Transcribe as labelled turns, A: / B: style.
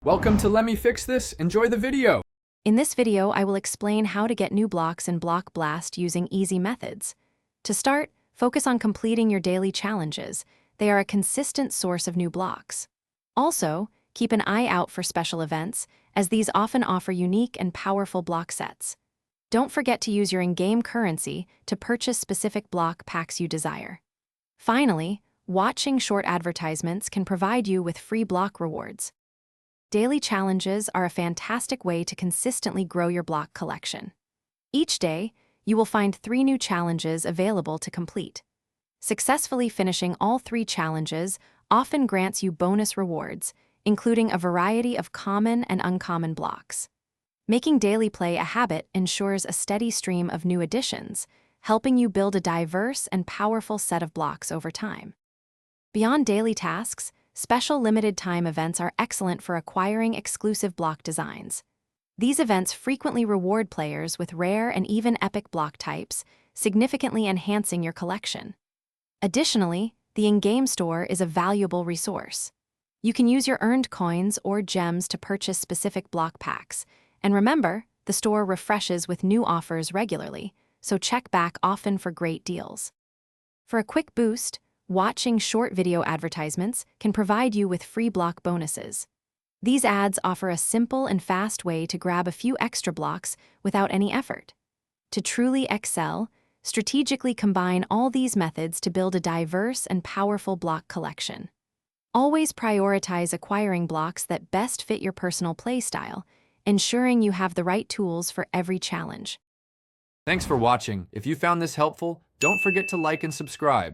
A: Welcome to Let Me Fix This. Enjoy the video.
B: In this video, I will explain how to get new blocks in Block Blast using easy methods. To start, focus on completing your daily challenges. They are a consistent source of new blocks. Also, keep an eye out for special events, as these often offer unique and powerful block sets. Don't forget to use your in-game currency to purchase specific block packs you desire. Finally, watching short advertisements can provide you with free block rewards. Daily challenges are a fantastic way to consistently grow your block collection. Each day, you will find 3 new challenges available to complete. Successfully finishing all 3 challenges often grants you bonus rewards, including a variety of common and uncommon blocks. Making daily play a habit ensures a steady stream of new additions, helping you build a diverse and powerful set of blocks over time. Beyond daily tasks, special limited-time events are excellent for acquiring exclusive block designs. These events frequently reward players with rare and even epic block types, significantly enhancing your collection. Additionally, the in-game store is a valuable resource. You can use your earned coins or gems to purchase specific block packs. And remember, the store refreshes with new offers regularly, so check back often for great deals. For a quick boost, watching short video advertisements can provide you with free block bonuses. These ads offer a simple and fast way to grab a few extra blocks without any effort. To truly excel, strategically combine all these methods to build a diverse and powerful block collection. Always prioritize acquiring blocks that best fit your personal playstyle, ensuring you have the right tools for every challenge.
A: Thanks for watching. If you found this helpful, don't forget to like and subscribe.